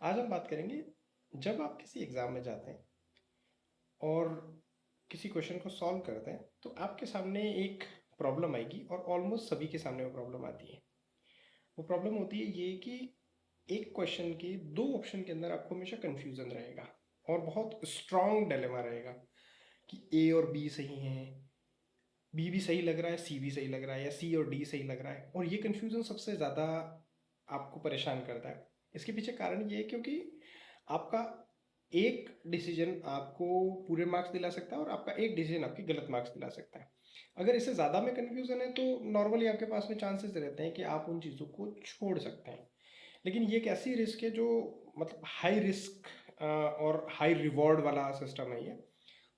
आज हम बात करेंगे जब आप किसी एग्ज़ाम में जाते हैं और किसी क्वेश्चन को सॉल्व करते हैं तो आपके सामने एक प्रॉब्लम आएगी और ऑलमोस्ट सभी के सामने वो प्रॉब्लम आती है। वो प्रॉब्लम होती है ये कि एक क्वेश्चन के दो ऑप्शन के अंदर आपको हमेशा कन्फ्यूज़न रहेगा और बहुत स्ट्रॉन्ग डिलेमा रहेगा कि ए और बी सही हैं, बी भी सही लग रहा है, सी भी सही लग रहा है या सी और डी सही लग रहा है। और ये कन्फ्यूज़न सबसे ज़्यादा आपको परेशान करता है। इसके पीछे कारण ये है क्योंकि आपका एक डिसीजन आपको पूरे मार्क्स दिला सकता है और आपका एक डिसीजन आपके गलत मार्क्स दिला सकता है। अगर इससे ज़्यादा में कन्फ्यूज़न है तो नॉर्मली आपके पास में चांसेस रहते हैं कि आप उन चीज़ों को छोड़ सकते हैं। लेकिन ये एक ऐसी रिस्क है जो मतलब हाई रिस्क और हाई रिवॉर्ड वाला सिस्टम है ये।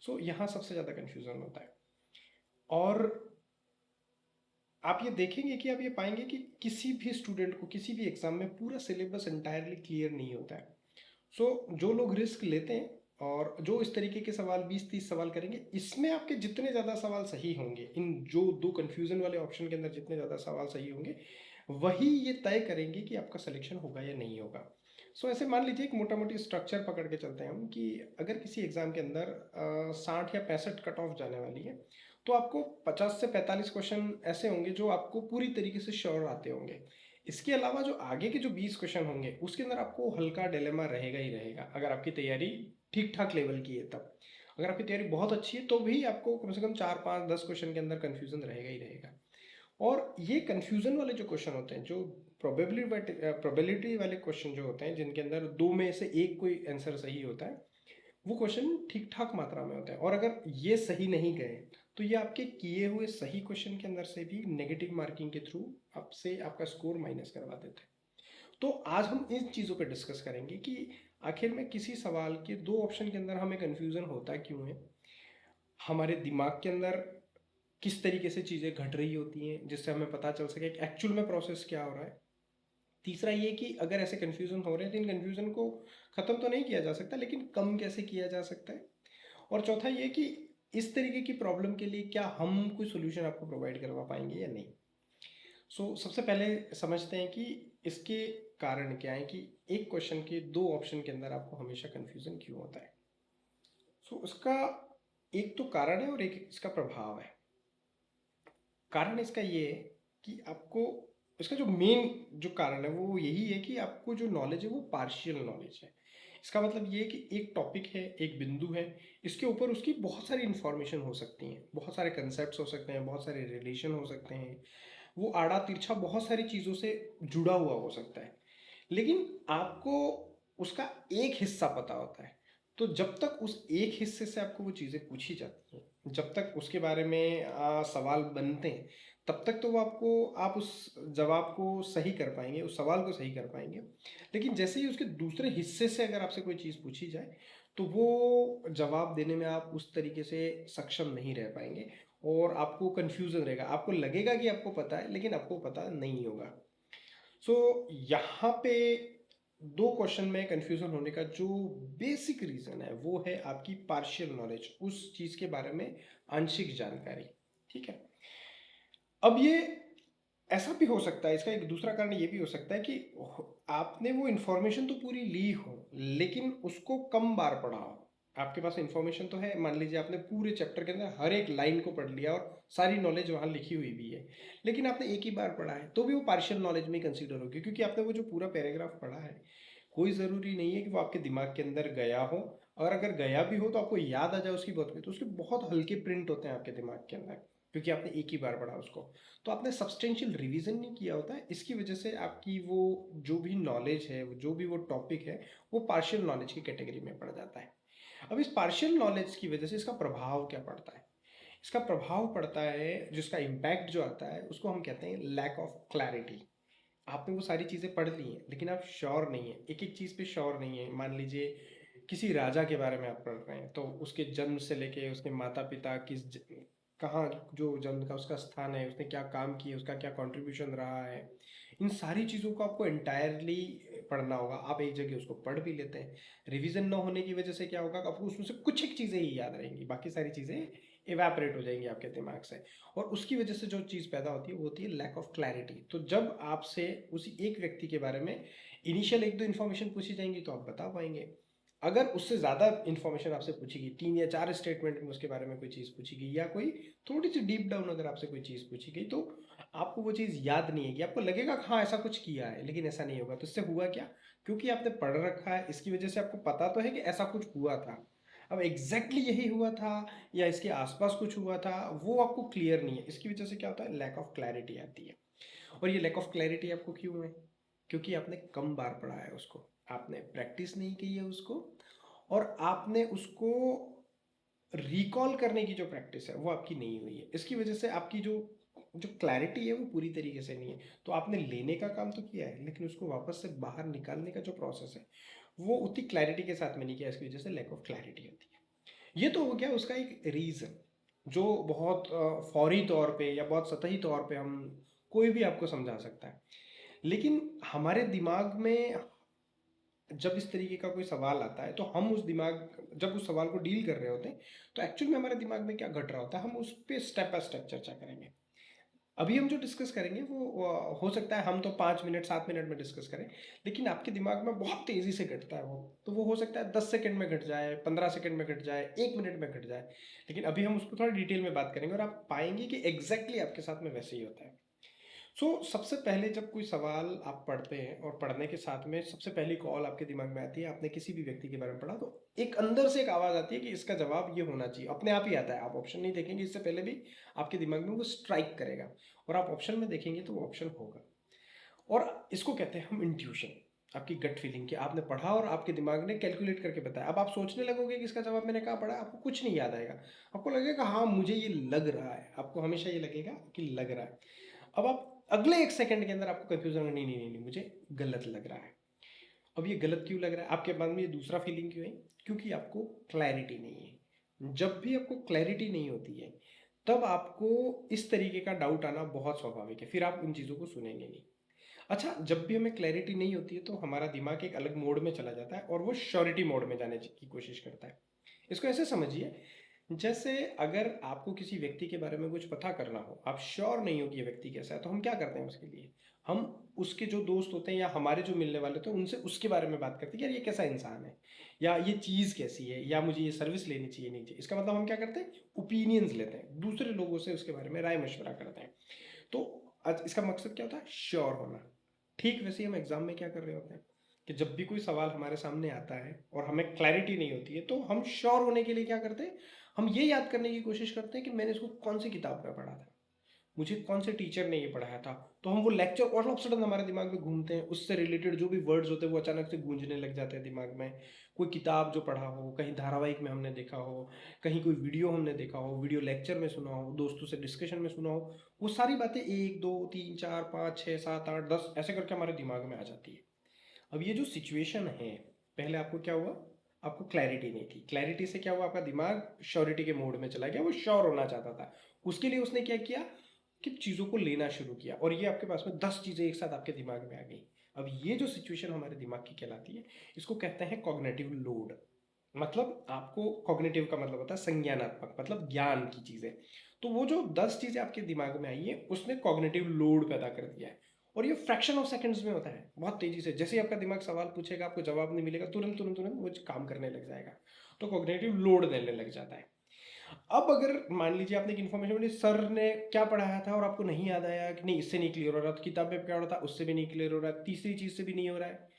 सो यहाँ सबसे ज़्यादा कन्फ्यूज़न होता है। और आप ये देखेंगे कि आप ये पाएंगे कि किसी भी स्टूडेंट को किसी भी एग्ज़ाम में पूरा सिलेबस इंटायरली क्लियर नहीं होता है। जो लोग रिस्क लेते हैं और जो इस तरीके के सवाल 20-30 सवाल करेंगे, इसमें आपके जितने ज़्यादा सवाल सही होंगे, इन जो दो कन्फ्यूज़न वाले ऑप्शन के अंदर जितने ज़्यादा सवाल सही होंगे, वही ये तय करेंगे कि आपका सिलेक्शन होगा या नहीं होगा। ऐसे मान लीजिए एक मोटा मोटी स्ट्रक्चर पकड़ के चलते हैं हम कि अगर किसी एग्ज़ाम के अंदर 60 या 65 कट ऑफ जाने वाली है तो आपको 50 से 45 क्वेश्चन ऐसे होंगे जो आपको पूरी तरीके से श्योर आते होंगे। इसके अलावा जो आगे के जो 20 क्वेश्चन होंगे उसके अंदर आपको हल्का डिलेमा रहेगा ही रहेगा, अगर आपकी तैयारी ठीक ठाक लेवल की है तब। अगर आपकी तैयारी बहुत अच्छी है तो भी आपको कम से कम 4 5 10 क्वेश्चन के अंदर कन्फ्यूज़न रहेगा ही रहेगा। और ये कन्फ्यूज़न वाले जो क्वेश्चन होते हैं, जो प्रोबेबिलिटी वाले क्वेश्चन जो होते हैं जिनके अंदर दो में से एक कोई आंसर सही होता है, वो क्वेश्चन ठीक ठाक मात्रा में होते हैं। और अगर ये सही नहीं गए तो ये आपके किए हुए सही क्वेश्चन के अंदर से भी नेगेटिव मार्किंग के थ्रू आपसे आपका स्कोर माइनस करवा देते हैं। तो आज हम इन चीज़ों पे डिस्कस करेंगे कि आखिर में किसी सवाल के दो ऑप्शन के अंदर हमें कन्फ्यूज़न होता क्यों है, हमारे दिमाग के अंदर किस तरीके से चीज़ें घट रही होती हैं जिससे हमें पता चल सके कि एक्चुअल में प्रोसेस क्या हो रहा है। तीसरा ये कि अगर ऐसे कन्फ्यूज़न हो रहे हैं तो इन कन्फ्यूज़न को ख़त्म तो नहीं किया जा सकता, लेकिन कम कैसे किया जा सकता है। और चौथा ये कि इस तरीके की प्रॉब्लम के लिए क्या हम कोई सोल्यूशन आपको प्रोवाइड करवा पाएंगे या नहीं। सबसे पहले समझते हैं कि इसके कारण क्या है कि एक क्वेश्चन के दो ऑप्शन के अंदर आपको हमेशा कन्फ्यूज़न क्यों होता है। उसका एक तो कारण है और एक इसका प्रभाव है। कारण इसका ये है कि आपको इसका जो मेन जो कारण है वो यही है कि आपको जो नॉलेज है वो पार्शियल नॉलेज है। इसका मतलब ये है कि एक टॉपिक है, एक बिंदु है, इसके ऊपर उसकी बहुत सारी इंफॉर्मेशन हो सकती हैं, बहुत सारे कंसेप्ट हो सकते हैं, बहुत सारे रिलेशन हो सकते हैं, वो आड़ा तिरछा बहुत सारी चीज़ों से जुड़ा हुआ हो सकता है। लेकिन आपको उसका एक हिस्सा पता होता है। तो जब तक उस एक हिस्से से आपको वो चीज़ें पूछी जाती हैं, जब तक उसके बारे में सवाल बनते हैं, तब तक तो वो आपको आप उस जवाब को सही कर पाएंगे, उस सवाल को सही कर पाएंगे। लेकिन जैसे ही उसके दूसरे हिस्से से अगर आपसे कोई चीज़ पूछी जाए तो वो जवाब देने में आप उस तरीके से सक्षम नहीं रह पाएंगे और आपको कन्फ्यूज़न रहेगा। आपको लगेगा कि आपको पता है लेकिन आपको पता नहीं होगा। यहाँ पे दो क्वेश्चन में कंफ्यूजन होने का जो बेसिक रीज़न है वो है आपकी पार्शियल नॉलेज, उस चीज़ के बारे में आंशिक जानकारी। ठीक है। अब ये ऐसा भी हो सकता है, इसका एक दूसरा कारण ये भी हो सकता है कि आपने वो इन्फॉर्मेशन तो पूरी ली हो लेकिन उसको कम बार पढ़ा हो। आपके पास इन्फॉर्मेशन तो है, मान लीजिए आपने पूरे चैप्टर के अंदर हर एक लाइन को पढ़ लिया और सारी नॉलेज वहाँ लिखी हुई भी है, लेकिन आपने एक ही बार पढ़ा है तो भी वो पार्शियल नॉलेज में कंसीडर होगी, क्योंकि आपने वो जो पूरा पैराग्राफ पढ़ा है कोई ज़रूरी नहीं है कि वो आपके दिमाग के अंदर गया हो। और अगर गया भी हो तो आपको याद आ जाए उसकी बहुत तो उसके बहुत हल्के प्रिंट होते हैं आपके दिमाग के अंदर, क्योंकि आपने एक ही बार पढ़ा उसको। तो आपने सब्सटेंशियल रिवीजन नहीं किया होता है, इसकी वजह से आपकी वो जो भी नॉलेज है, जो भी वो टॉपिक है, वो पार्शियल नॉलेज की कैटेगरी में पड़ जाता है। अब इस पार्शियल नॉलेज की वजह से इसका प्रभाव क्या पड़ता है। इसका प्रभाव पड़ता है, जिसका इम्पैक्ट जो आता है उसको हम कहते हैं लैक ऑफ क्लैरिटी। आपने वो सारी चीज़ें पढ़ ली हैं लेकिन आप श्योर नहीं है, एक एक चीज़ पे श्योर नहीं है। मान लीजिए किसी राजा के बारे में आप पढ़ रहे हैं तो उसके जन्म से लेके उसके माता पिता कहाँ जो जन्म का उसका स्थान है, उसने क्या काम किए, उसका क्या कंट्रीब्यूशन रहा है, इन सारी चीज़ों को आपको एंटायरली पढ़ना होगा। आप एक जगह उसको पढ़ भी लेते हैं, रिवीजन ना होने की वजह से क्या होगा कि आपको उसमें से कुछ एक चीज़ें ही याद रहेंगी, बाकी सारी चीज़ें इवेपोरेट हो जाएंगी आपके दिमाग से। और उसकी वजह से जो चीज़ पैदा होती है वो होती है लैक ऑफ क्लैरिटी। तो जब आपसे उसी एक व्यक्ति के बारे में इनिशियल एक दो इन्फॉर्मेशन पूछी जाएंगी तो आप बता पाएंगे। अगर उससे ज़्यादा इन्फॉर्मेशन आपसे पूछी गई, 3 या 4 स्टेटमेंट में उसके बारे में कोई चीज़ पूछी गई, या कोई थोड़ी सी डीप डाउन अगर आपसे कोई चीज़ पूछी गई, तो आपको वो चीज़ याद नहीं है कि आपको लगेगा कि हाँ ऐसा कुछ किया है, लेकिन ऐसा नहीं होगा। तो इससे हुआ क्या, क्योंकि आपने पढ़ रखा है, इसकी वजह से आपको पता तो है कि ऐसा कुछ हुआ था। अब एग्जैक्टली यही हुआ था या इसके आसपास कुछ हुआ था, वो आपको क्लियर नहीं है। इसकी वजह से क्या होता है, लैक ऑफ क्लैरिटी आती है। और ये लैक ऑफ क्लैरिटी आपको क्यों है, क्योंकि आपने कम बार पढ़ा है उसको, आपने प्रैक्टिस नहीं की है उसको, और आपने उसको रिकॉल करने की जो प्रैक्टिस है वो आपकी नहीं हुई है। इसकी वजह से आपकी जो जो क्लैरिटी है वो पूरी तरीके से नहीं है। तो आपने लेने का काम तो किया है, लेकिन उसको वापस से बाहर निकालने का जो प्रोसेस है वो उतनी क्लैरिटी के साथ में नहीं किया। इसकी वजह से लैक ऑफ क्लैरिटी होती है। ये तो हो गया उसका एक रीज़न, जो बहुत फौरी तौर पे या बहुत सतही तौर पे हम कोई भी आपको समझा सकता है। लेकिन हमारे दिमाग में जब इस तरीके का कोई सवाल आता है, तो हम उस दिमाग जब उस सवाल को डील कर रहे होते हैं, तो एक्चुअल में हमारे दिमाग में क्या घट रहा होता है, हम उस पर स्टेप बाय स्टेप चर्चा करेंगे। अभी हम जो डिस्कस करेंगे वो हो सकता है हम तो 5 मिनट 7 मिनट में डिस्कस करें, लेकिन आपके दिमाग में बहुत तेज़ी से घटता है वो, तो वो हो सकता है 10 सेकंड में घट जाए, 15 सेकंड में घट जाए, 1 मिनट में घट जाए। लेकिन अभी हम उसको थोड़ा डिटेल में बात करेंगे और आप पाएंगे कि एग्जैक्टली आपके साथ में वैसे ही होता है। सबसे पहले जब कोई सवाल आप पढ़ते हैं और पढ़ने के साथ में सबसे पहली कॉल आपके दिमाग में आती है, आपने किसी भी व्यक्ति के बारे में पढ़ा, तो एक अंदर से एक आवाज़ आती है कि इसका जवाब ये होना चाहिए, अपने आप ही आता है। आप ऑप्शन नहीं देखेंगे, इससे पहले भी आपके दिमाग में वो स्ट्राइक करेगा, और आप ऑप्शन में देखेंगे तो वो ऑप्शन होगा। और इसको कहते हैं हम इंट्यूशन, आपकी गट फीलिंग, कि आपने पढ़ा और आपके दिमाग ने कैलकुलेट करके बताया। अब आप सोचने लगोगे कि इसका जवाब मैंने कहाँ पढ़ा, आपको कुछ नहीं याद आएगा। आपको लगेगा हाँ मुझे ये लग रहा है, आपको हमेशा ये लगेगा कि लग रहा है। अब आप अगले 1 सेकंड के अंदर आपको कंफ्यूजन, नहीं नहीं नहीं नहीं मुझे गलत लग रहा है। अब ये गलत क्यों लग रहा है आपके मन में, ये दूसरा फीलिंग क्यों है, क्योंकि आपको क्लैरिटी नहीं है। जब भी आपको क्लैरिटी नहीं होती है, तब आपको इस तरीके का डाउट आना बहुत स्वाभाविक है, फिर आप उन चीज़ों को सुनेंगे नहीं। अच्छा, जब भी हमें क्लैरिटी नहीं होती है, तो हमारा दिमाग एक अलग मोड में चला जाता है और वो श्योरिटी मोड में जाने की कोशिश करता है। इसको ऐसे समझिए, जैसे अगर आपको किसी व्यक्ति के बारे में कुछ पता करना हो, आप श्योर नहीं हो कि ये व्यक्ति कैसा है, तो हम क्या करते हैं उसके लिए, हम उसके जो दोस्त होते हैं या हमारे जो मिलने वाले होते हैं उनसे उसके बारे में बात करते हैं कि यार ये कैसा इंसान है, या ये चीज़ कैसी है, या मुझे ये सर्विस लेनी चाहिए नहीं चाहिए। इसका मतलब हम क्या करते हैं, ओपिनियंस लेते हैं, दूसरे लोगों से उसके बारे में राय मशवरा करते हैं। तो इसका मकसद क्या होता है, श्योर होना। ठीक वैसे ही हम एग्जाम में क्या कर रहे होते हैं, कि जब भी कोई सवाल हमारे सामने आता है और हमें क्लैरिटी नहीं होती है, तो हम श्योर होने के लिए क्या करते हैं, हम ये याद करने की कोशिश करते हैं कि मैंने इसको कौन सी किताब में पढ़ा था, मुझे कौन से टीचर ने ये पढ़ाया था। तो हम वो लेक्चर ऑल ऑफ सडन हमारे दिमाग में घूमते हैं, उससे रिलेटेड जो भी वर्ड्स होते हैं वो अचानक से गूंजने लग जाते हैं दिमाग में। कोई किताब जो पढ़ा हो, कहीं धारावाहिक में हमने देखा हो, कहीं कोई वीडियो हमने देखा हो, वीडियो लेक्चर में सुना हो, दोस्तों से डिस्कशन में सुना हो, वो सारी बातें 1 2 3 4 5 6 7 8 10 ऐसे करके हमारे दिमाग में आ जाती है। अब ये जो सिचुएशन है, पहले आपको क्या हुआ, आपको क्लैरिटी नहीं थी, क्लैरिटी से क्या हुआ, आपका दिमाग श्योरिटी के मोड में चला गया, वो श्योर होना चाहता था। उसके लिए उसने क्या किया कि चीज़ों को लेना शुरू किया, और ये आपके पास में 10 चीज़ें एक साथ आपके दिमाग में आ गई। अब ये जो सिचुएशन हमारे दिमाग की कहलाती है, इसको कहते हैं कॉग्निटिव लोड। मतलब आपको कॉग्निटिव का मतलब होता है संज्ञानात्मक, मतलब ज्ञान की चीज़ें। तो वो जो 10 चीज़ें आपके दिमाग में आई है, उसने कॉग्निटिव लोड पैदा कर दिया है। और ये फ्रैक्शन ऑफ सेकंड्स में होता है, बहुत तेजी से। जैसे ही आपका दिमाग सवाल पूछेगा, आपको जवाब नहीं मिलेगा, तुरंत तुरंत तुरंत वो काम करने लग जाएगा। तो कॉग्निटिव लोड देने लग जाता है। अब अगर मान लीजिए आपने एक इन्फॉर्मेशन मिली, सर ने क्या पढ़ाया था और आपको नहीं याद आया, कि नहीं इससे नहीं क्लियर हो रहा, तो किताब में क्या हो रहा था उससे भी नहीं क्लियर हो रहा है, तीसरी चीज़ से भी नहीं हो रहा है।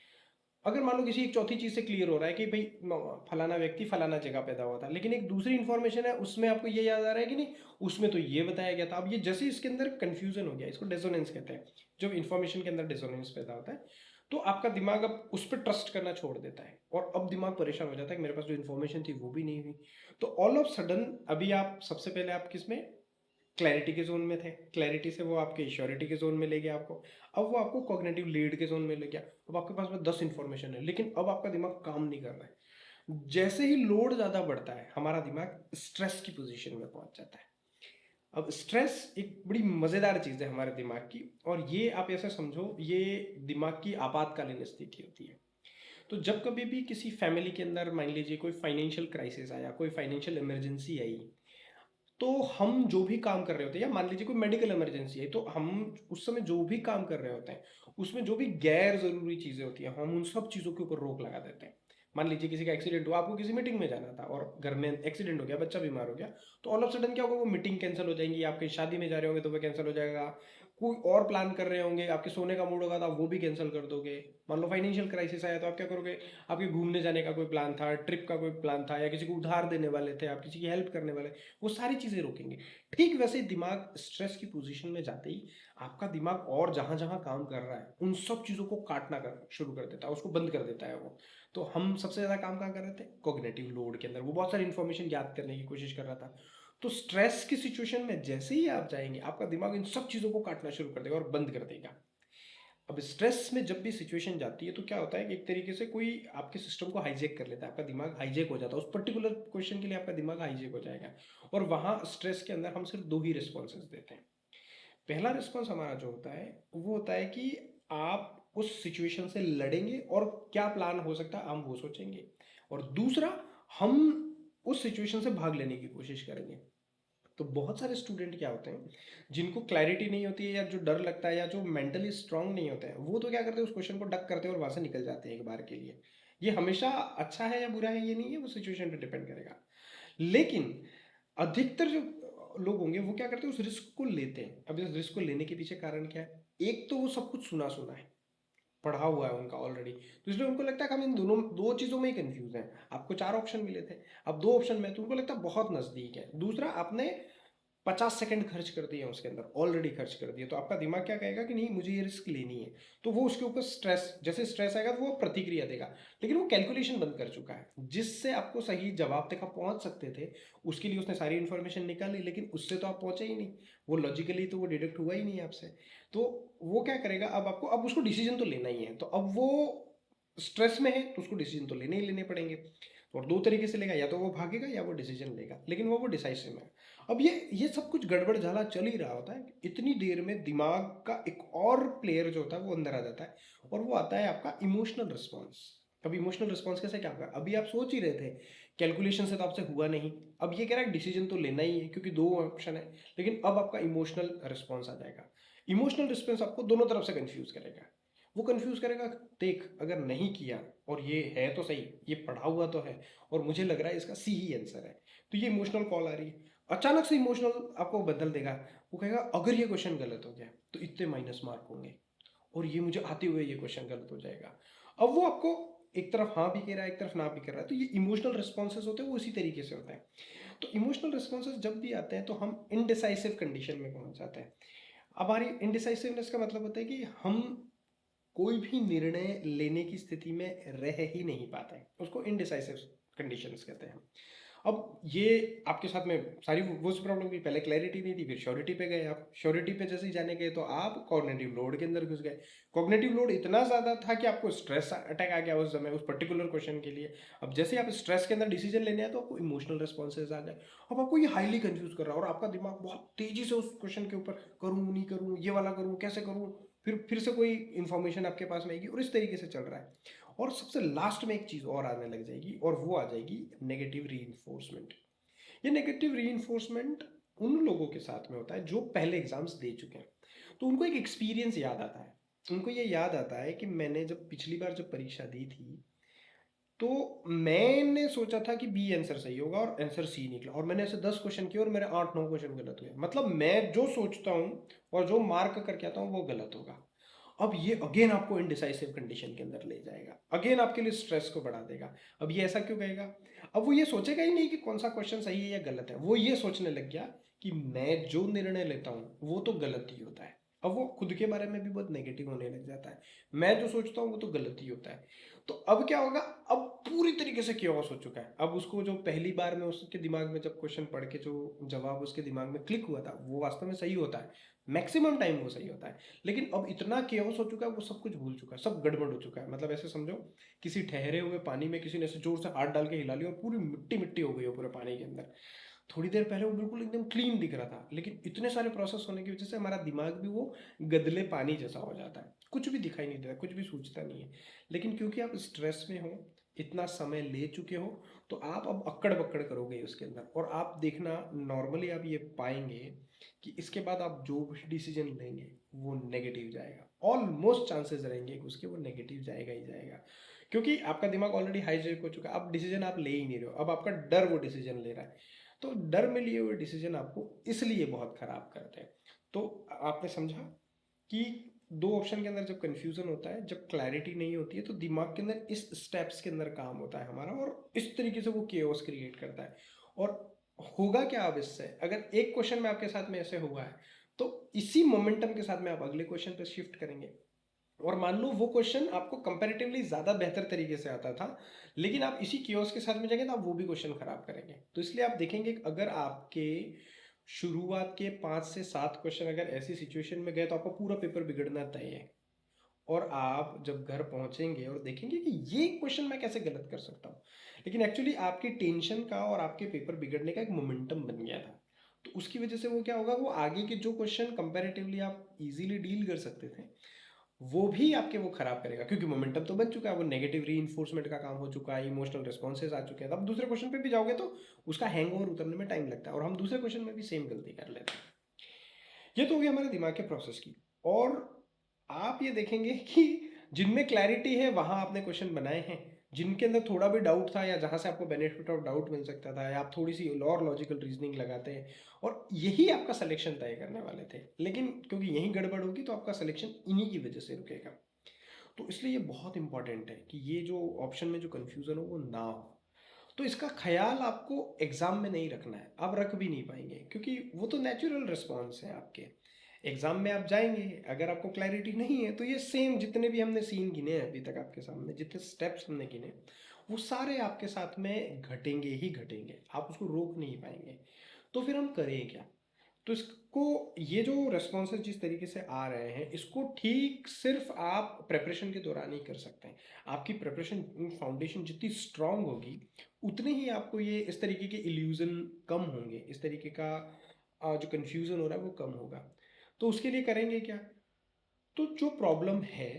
अगर मान लो किसी एक चौथी चीज़ से क्लियर हो रहा है कि भाई फलाना व्यक्ति फलाना जगह पैदा हुआ था, लेकिन एक दूसरी इन्फॉर्मेशन है उसमें आपको ये याद आ रहा है कि नहीं उसमें तो ये बताया गया था। अब ये जैसे इसके अंदर कन्फ्यूजन हो गया, इसको डेजोनेंस कहते हैं। जब इन्फॉर्मेशन के अंदर डेजोनेंस पैदा होता है, तो आपका दिमाग अब उस पर ट्रस्ट करना छोड़ देता है, और अब दिमाग परेशान हो जाता है कि मेरे पास जो इन्फॉर्मेशन थी वो भी नहीं हुई। तो ऑल ऑफ सडन अभी आप सबसे पहले आप किस में, क्लैरिटी के जोन में थे, क्लैरिटी से वो आपके श्योरिटी के जोन में ले गया आपको। अब वो आपको कॉग्निटिव लीड के जोन में ले गया। अब आपके पास में 10 इंफॉर्मेशन है, लेकिन अब आपका दिमाग काम नहीं कर रहा है। जैसे ही लोड ज़्यादा बढ़ता है, हमारा दिमाग स्ट्रेस की पोजीशन में पहुंच जाता है। अब स्ट्रेस एक बड़ी मज़ेदार चीज़ है हमारे दिमाग की, और ये आप ऐसे समझो, ये दिमाग की आपातकालीन स्थिति होती है। तो जब कभी भी किसी फैमिली के अंदर मान लीजिए कोई फाइनेंशियल क्राइसिस आया, कोई फाइनेंशियल इमरजेंसी आई, तो हम जो भी काम कर रहे होते हैं, या मान लीजिए कोई मेडिकल इमरजेंसी है, तो हम उस समय जो भी काम कर रहे होते हैं उसमें जो भी गैर जरूरी चीजें होती हैं हम उन सब चीजों के ऊपर रोक लगा देते हैं। मान लीजिए किसी का एक्सीडेंट हुआ, आपको किसी मीटिंग में जाना था और घर में एक्सीडेंट हो गया, बच्चा बीमार हो गया, तो ऑल ऑफ सडन क्या होगा, वो मीटिंग कैंसिल हो जाएंगी, आप कहीं शादी में जा रहे होंगे तो वो कैंसिल हो जाएगा, कोई और प्लान कर रहे होंगे, आपके सोने का मूड होगा तो आप वो भी कैंसिल कर दोगे। मान लो फाइनेंशियल क्राइसिस आया तो आप क्या करोगे, आपके घूमने जाने का कोई प्लान था, ट्रिप का कोई प्लान था, या किसी को उधार देने वाले थे, आप किसी की हेल्प करने वाले, वो सारी चीजें रोकेंगे। ठीक वैसे ही दिमाग स्ट्रेस की पोजीशन में जाते ही आपका दिमाग और जहां जहां काम कर रहा है उन सब चीजों को काटना शुरू कर देता है, उसको बंद कर देता है वो। तो हम सबसे ज्यादा काम कहाँ कर रहे थे, कॉग्निटिव लोड के अंदर, वो बहुत सारी इंफॉर्मेशन याद करने की कोशिश कर रहा था। तो स्ट्रेस की सिचुएशन में जैसे ही आप जाएंगे आपका दिमाग इन सब चीजों को काटना शुरू कर देगा और बंद कर देगा। अब स्ट्रेस में जब भी सिचुएशन जाती है तो क्या होता है कि एक तरीके से कोई आपके सिस्टम को हाईजेक कर लेता है, आपका दिमाग हाईजेक हो जाता है, उस पर्टिकुलर क्वेश्चन के लिए आपका दिमाग हाईजेक हो जाएगा। और वहां स्ट्रेस के अंदर हम सिर्फ दो ही रिस्पॉन्सेज देते हैं। पहला रिस्पॉन्स हमारा जो होता है वो होता है कि आप उस सिचुएशन से लड़ेंगे और क्या प्लान हो सकता है हम वो सोचेंगे। और दूसरा, हम उस सिचुएशन से भाग लेने की कोशिश करेंगे। तो बहुत सारे स्टूडेंट क्या होते हैं जिनको क्लैरिटी नहीं होती है, या जो डर लगता है, या जो मेंटली स्ट्रांग नहीं होते हैं, वो तो क्या करते हैं, उस क्वेश्चन को डक करते हैं और वहां से निकल जाते हैं एक बार के लिए। ये हमेशा अच्छा है या बुरा है ये नहीं है, वो सिचुएशन पे डिपेंड करेगा। लेकिन अधिकतर जो लोग होंगे वो क्या करते हैं, उस रिस्क को लेते हैं। अब इस रिस्क को लेने के पीछे कारण क्या है, एक तो वो सब कुछ सुना सुना है, पढ़ा हुआ है उनका ऑलरेडी, तो इसलिए उनको लगता है कि हम इन दोनों दो चीजों में ही कंफ्यूज हैं। आपको चार ऑप्शन मिले थे, अब दो ऑप्शन में, तो उनको लगता है बहुत नजदीक है। दूसरा, आपने 50 सेकंड खर्च कर दिए उसके अंदर, ऑलरेडी खर्च कर दिए, तो आपका दिमाग क्या कहेगा कि नहीं मुझे ये रिस्क लेनी है। तो वो उसके ऊपर स्ट्रेस, जैसे स्ट्रेस आएगा तो वो प्रतिक्रिया देगा। लेकिन वो कैलकुलेशन बंद कर चुका है, जिससे आपको सही जवाब तक आप पहुंच सकते थे उसके लिए उसने सारी इंफॉर्मेशन निकाली, लेकिन उससे तो आप पहुंचे ही नहीं। वो लॉजिकली तो वो डिडक्ट हुआ ही नहीं आपसे। तो वो क्या करेगा, अब आपको, अब उसको डिसीजन तो लेना ही है, तो अब वो स्ट्रेस में है तो उसको डिसीजन तो लेने ही लेने पड़ेंगे। और दो तरीके से लेगा, या तो वो भागेगा या वो डिसीजन लेगा, लेकिन वो डिसाइसिव है। अब ये सब कुछ गड़बड़ झाला चल ही रहा होता है, इतनी देर में दिमाग का एक और प्लेयर जो होता है वो अंदर आ जाता है, और वो आता है आपका इमोशनल रिस्पॉन्स। अब इमोशनल रिस्पॉन्स कैसे क्या होगा, अभी आप सोच ही रहे थे, कैलकुलेशन से तो आपसे हुआ नहीं, अब ये कह रहा है डिसीजन तो लेना ही है क्योंकि दो ऑप्शन है, लेकिन अब आपका इमोशनल रिस्पॉन्स आ जाएगा। इमोशनल रिस्पॉन्स आपको दोनों तरफ से कंफ्यूज करेगा। वो कंफ्यूज करेगा, देख अगर नहीं किया और ये है तो सही, ये पढ़ा हुआ तो है, और मुझे लग रहा है इसका सी ही आंसर है, तो ये इमोशनल कॉल आ रही है। अचानक से इमोशनल आपको बदल देगा, वो कहेगा अगर ये क्वेश्चन गलत हो गया तो इतने माइनस मार्क होंगे, और ये मुझे आते हुए ये क्वेश्चन गलत हो जाएगा। अब वो आपको एक तरफ हाँ भी कह रहा है, एक तरफ ना भी कह रहा है, तो ये इमोशनल रिस्पॉन्सेज होते हैं, वो इसी तरीके से होते हैं। तो इमोशनल रिस्पॉन्सेज जब भी आते हैं तो हम इनडिसाइसिव कंडीशन में पहुंच जाते हैं। अब हमारी इनडिसाइसिवनेस का मतलब होता है कि हम कोई भी निर्णय लेने की स्थिति में रह ही नहीं पाते हैं, उसको इनडिसाइसिव कंडीशंस कहते हैं। अब ये आपके साथ में सारी वो प्रॉब्लम की, पहले क्लैरिटी नहीं थी, फिर श्योरिटी पे गए आप, श्योरिटी पे जैसे ही जाने गए तो आप कॉग्निटिव लोड के अंदर घुस गए। कॉग्निटिव लोड इतना ज़्यादा था कि आपको स्ट्रेस अटैक आ गया उस समय उस पर्टिकुलर क्वेश्चन के लिए। अब जैसे ही आप स्ट्रेस के अंदर डिसीजन लेने आए तो आपको इमोशनल रिस्पॉन्सेज आ गए। अब आपको ये हाईली कंफ्यूज कर रहा है और आपका दिमाग बहुत तेजी से उस क्वेश्चन के ऊपर, करूँ नहीं करूँ, ये वाला करूँ कैसे करूँ, फिर से कोई इन्फॉर्मेशन आपके पास में आएगी, और इस तरीके से चल रहा है। और सबसे लास्ट में एक चीज़ और आने लग जाएगी, और वो आ जाएगी नेगेटिव रीइंफोर्समेंट। ये नेगेटिव रीइंफोर्समेंट उन लोगों के साथ में होता है जो पहले एग्जाम्स दे चुके हैं, तो उनको एक एक्सपीरियंस याद आता है। उनको ये याद आता है कि मैंने जब पिछली बार जब परीक्षा दी थी तो मैंने सोचा था कि बी आंसर सही होगा और आंसर सी निकला, और मैंने ऐसे 10 क्वेश्चन किए और मेरे 8-9 क्वेश्चन गलत हुए। मतलब मैं जो सोचता हूँ और जो मार्क करके आता हूँ वो गलत होगा। अब ये अगेन आपको इनडिसाइसिव कंडीशन के अंदर ले जाएगा, अगेन आपके लिए स्ट्रेस को बढ़ा देगा। अब ये ऐसा क्यों कहेगा, अब वो ये सोचेगा ही नहीं कि कौन सा क्वेश्चन सही है या गलत है, वो ये सोचने लग गया कि मैं जो निर्णय लेता हूँ वो तो गलत ही होता है। अब वो खुद के बारे में भी बहुत नेगेटिव होने लग जाता है, मैं जो सोचता हूँ वो तो गलत ही होता है। तो अब क्या होगा, अब पूरी तरीके से क्योस हो चुका है। अब उसको जो पहली बार में उसके दिमाग में जब क्वेश्चन पढ़ के जो जवाब उसके दिमाग में क्लिक हुआ था वो वास्तव में सही होता है, मैक्सिमम टाइम वो सही होता है। लेकिन अब इतना केओस हो चुका है, वो सब कुछ भूल चुका है, सब गड़बड़ हो चुका है। मतलब ऐसे समझो, किसी ठहरे हुए पानी में किसी ने ऐसे जोर से हाथ डाल के हिला लिया और पूरी मिट्टी मिट्टी हो गई हो पूरे पानी के अंदर। थोड़ी देर पहले वो बिल्कुल एकदम क्लीन दिख रहा था, लेकिन इतने सारे प्रोसेस होने की वजह से हमारा दिमाग भी वो गदले पानी जैसा हो जाता है, कुछ भी दिखाई नहीं देता, कुछ भी सूझता नहीं है। लेकिन क्योंकि आप स्ट्रेस में हो, इतना समय ले चुके हो, तो आप अब अक्कड़ बक्कड़ करोगे उसके अंदर, और आप देखना नॉर्मली आप ये पाएंगे कि इसके बाद आप जो भी डिसीजन लेंगे वो नेगेटिव जाएगा। ऑलमोस्ट चांसेस रहेंगे कि उसके वो नेगेटिव जाएगा ही जाएगा, क्योंकि आपका दिमाग ऑलरेडी हाईजेक हो चुका है। अब डिसीजन आप ले ही नहीं रहे हो, अब आपका डर वो डिसीजन ले रहा है। तो डर में लिए हुए डिसीजन आपको इसलिए बहुत खराब करते हैं। तो आपने समझा कि दो ऑप्शन के अंदर जब कंफ्यूजन होता है, जब क्लैरिटी नहीं होती है, तो दिमाग के अंदर इस स्टेप्स के अंदर काम होता है हमारा, और इस तरीके से वो केओस क्रिएट करता है। और होगा क्या अब इससे, अगर एक क्वेश्चन में आपके साथ में ऐसे हुआ है, तो इसी मोमेंटम के साथ में आप अगले क्वेश्चन पे शिफ्ट करेंगे, और मान लो वो क्वेश्चन आपको कंपैरेटिवली ज़्यादा बेहतर तरीके से आता था, लेकिन आप इसी कियोस के साथ में जाएंगे तो आप वो भी क्वेश्चन खराब करेंगे। तो इसलिए आप देखेंगे कि अगर आपके शुरुआत के 5 से 7 क्वेश्चन अगर ऐसी सिचुएशन में गए, तो आपका पूरा पेपर बिगड़ना तय है। और आप जब घर पहुंचेंगे और देखेंगे कि ये क्वेश्चन मैं कैसे गलत कर सकता हूँ, लेकिन एक्चुअली आपकी टेंशन का और आपके पेपर बिगड़ने का एक मोमेंटम बन गया था। तो उसकी वजह से वो क्या होगा, वो आगे के जो क्वेश्चन कंपैरेटिवली आप इजीली डील कर सकते थे, वो भी आपके वो खराब करेगा, क्योंकि मोमेंटम तो बन चुका है, वो नेगेटिव रीइंफोर्समेंट का काम हो चुका है, इमोशनल रिस्पॉन्सेज आ चुके हैं। अब दूसरे क्वेश्चन पे भी जाओगे तो उसका हैंगओवर उतरने में टाइम लगता है, और हम दूसरे क्वेश्चन में भी सेम गलती कर लेते हैं। ये तो हो गया हमारे दिमाग के प्रोसेस की। और आप ये देखेंगे कि जिनमें क्लैरिटी है वहां आपने क्वेश्चन बनाए हैं, जिनके अंदर थोड़ा भी डाउट था या जहां से आपको बेनिफिट ऑफ डाउट मिल सकता था, या आप थोड़ी सी और लॉजिकल रीजनिंग लगाते हैं, और यही आपका सिलेक्शन तय करने वाले थे, लेकिन क्योंकि यही गड़बड़ होगी तो आपका सिलेक्शन इन्हीं की वजह से रुकेगा। तो इसलिए ये बहुत इंपॉर्टेंट है कि ये जो ऑप्शन में जो कन्फ्यूज़न हो वो ना हो। तो इसका ख्याल आपको एग्ज़ाम में नहीं रखना है, आप रख भी नहीं पाएंगे, क्योंकि वो तो नेचुरल रिस्पॉन्स है आपके। एग्ज़ाम में आप जाएंगे, अगर आपको क्लैरिटी नहीं है, तो ये सेम जितने भी हमने सीन गिने हैं अभी तक आपके सामने, जितने स्टेप्स हमने गिने, वो सारे आपके साथ में घटेंगे ही घटेंगे, आप उसको रोक नहीं पाएंगे। तो फिर हम करें क्या? तो इसको, ये जो रेस्पॉन्सेज जिस तरीके से आ रहे हैं, इसको ठीक सिर्फ आप प्रेपरेशन के दौरान ही कर सकते हैं। आपकी प्रेपरेशन फाउंडेशन जितनी स्ट्रांग होगी, उतने ही आपको ये इस तरीके के इल्यूजन कम होंगे, इस तरीके का जो कन्फ्यूज़न हो रहा है वो कम होगा। तो उसके लिए करेंगे क्या? तो जो प्रॉब्लम है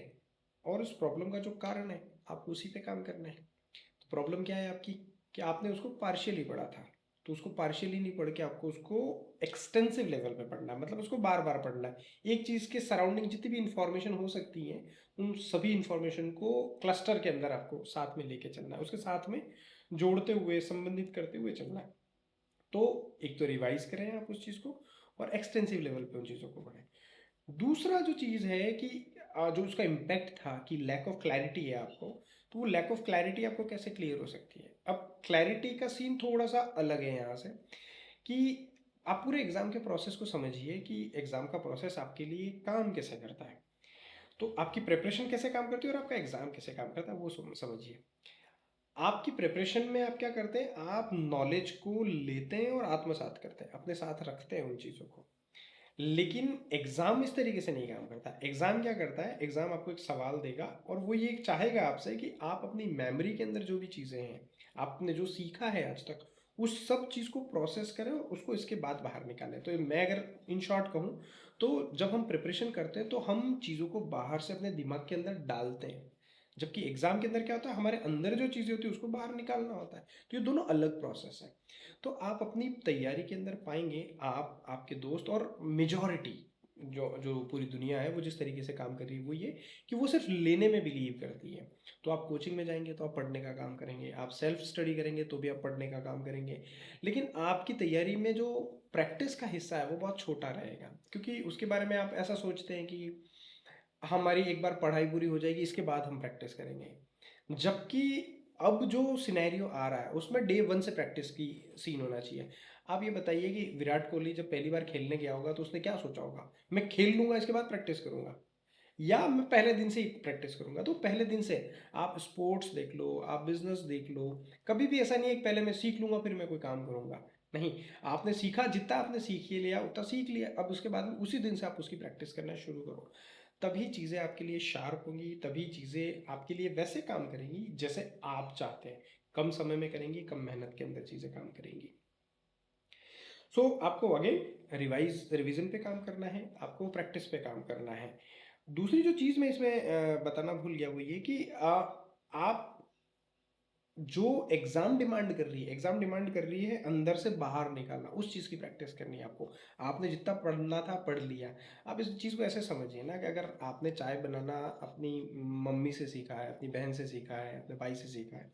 और उस प्रॉब्लम का जो कारण है, आपको उसी पे काम करना है। तो प्रॉब्लम क्या है आपकी, कि आपने उसको पार्शियली पढ़ा था, तो उसको पार्शियली नहीं पढ़ के आपको उसको एक्सटेंसिव लेवल पे पढ़ना है, मतलब उसको बार बार पढ़ना है। एक चीज़ के सराउंडिंग जितनी भी इंफॉर्मेशन हो सकती है, उन सभी इंफॉर्मेशन को क्लस्टर के अंदर आपको साथ में लेके चलना है, उसके साथ में जोड़ते हुए संबंधित करते हुए चलना है। तो एक तो रिवाइज करें आप उस चीज़ को, और एक्सटेंसिव लेवल पे उन चीज़ों को पढ़ें। दूसरा जो चीज़ है कि जो उसका इम्पैक्ट था कि लैक ऑफ क्लैरिटी है आपको, तो वो लैक ऑफ क्लैरिटी आपको कैसे क्लियर हो सकती है? अब क्लैरिटी का सीन थोड़ा सा अलग है यहाँ से, कि आप पूरे एग्ज़ाम के प्रोसेस को समझिए कि एग्ज़ाम का प्रोसेस आपके लिए काम कैसे करता है। तो आपकी प्रिपरेशन कैसे काम करती है और आपका एग्ज़ाम कैसे काम करता है वो समझिए। आपकी प्रिपरेशन में आप क्या करते हैं, आप नॉलेज को लेते हैं और आत्मसात करते हैं, अपने साथ रखते हैं उन चीज़ों को। लेकिन एग्जाम इस तरीके से नहीं काम करता। एग्जाम क्या करता है, एग्जाम आपको एक सवाल देगा और वो ये चाहेगा आपसे कि आप अपनी मेमोरी के अंदर जो भी चीज़ें हैं, आपने जो सीखा है आज तक, उस सब चीज़ को प्रोसेस करें और उसको इसके बाद बाहर निकालें। तो मैं अगर इन शॉर्ट कहूँ, तो जब हम प्रिपरेशन करते हैं तो हम चीज़ों को बाहर से अपने दिमाग के अंदर डालते हैं, जबकि एग्जाम के अंदर क्या होता है, हमारे अंदर जो चीज़ें होती है उसको बाहर निकालना होता है। तो ये दोनों अलग प्रोसेस है। तो आप अपनी तैयारी के अंदर पाएंगे, आप, आपके दोस्त और मेजॉरिटी जो जो पूरी दुनिया है वो जिस तरीके से काम कर रही है वो ये, कि वो सिर्फ लेने में बिलीव करती है। तो आप कोचिंग में जाएंगे तो आप पढ़ने का काम करेंगे, आप सेल्फ स्टडी करेंगे तो भी आप पढ़ने का काम करेंगे, लेकिन आपकी तैयारी में जो प्रैक्टिस का हिस्सा है वो बहुत छोटा रहेगा, क्योंकि उसके बारे में आप ऐसा सोचते हैं कि हमारी एक बार पढ़ाई पूरी हो जाएगी, इसके बाद हम प्रैक्टिस करेंगे। जबकि अब जो सिनेरियो आ रहा है उसमें डे 1 से प्रैक्टिस की सीन होना चाहिए। आप ये बताइए कि विराट कोहली जब पहली बार खेलने गया होगा तो उसने क्या सोचा होगा, मैं खेल लूंगा इसके बाद प्रैक्टिस करूंगा, या मैं पहले दिन से ही प्रैक्टिस करूंगा? तो पहले दिन से आप स्पोर्ट्स देख लो, आप बिजनेस देख लो, कभी भी ऐसा नहीं है कि पहले मैं सीख लूंगा फिर मैं कोई काम करूंगा। नहीं, आपने सीखा, जितना आपने सीख ही लिया उतना सीख लिया, अब उसके बाद में उसी दिन से आप उसकी प्रैक्टिस करना शुरू करो। तभी चीज़ें आपके लिए शार्प होंगी, तभी चीज़ें आपके लिए वैसे काम करेंगी जैसे आप चाहते हैं, कम समय में करेंगी, कम मेहनत के अंदर चीज़ें काम करेंगी। आपको अगेन रिवीजन पे काम करना है, आपको प्रैक्टिस पे काम करना है। दूसरी जो चीज़ मैं इसमें बताना भूल गया वो ये कि आप जो एग्जाम डिमांड कर रही है अंदर से बाहर निकालना, उस चीज़ की प्रैक्टिस करनी है आपको। आपने जितना पढ़ना था पढ़ लिया। आप इस चीज़ को ऐसे समझिए ना कि अगर आपने चाय बनाना अपनी मम्मी से सीखा है, अपनी बहन से सीखा है, अपने भाई से सीखा है,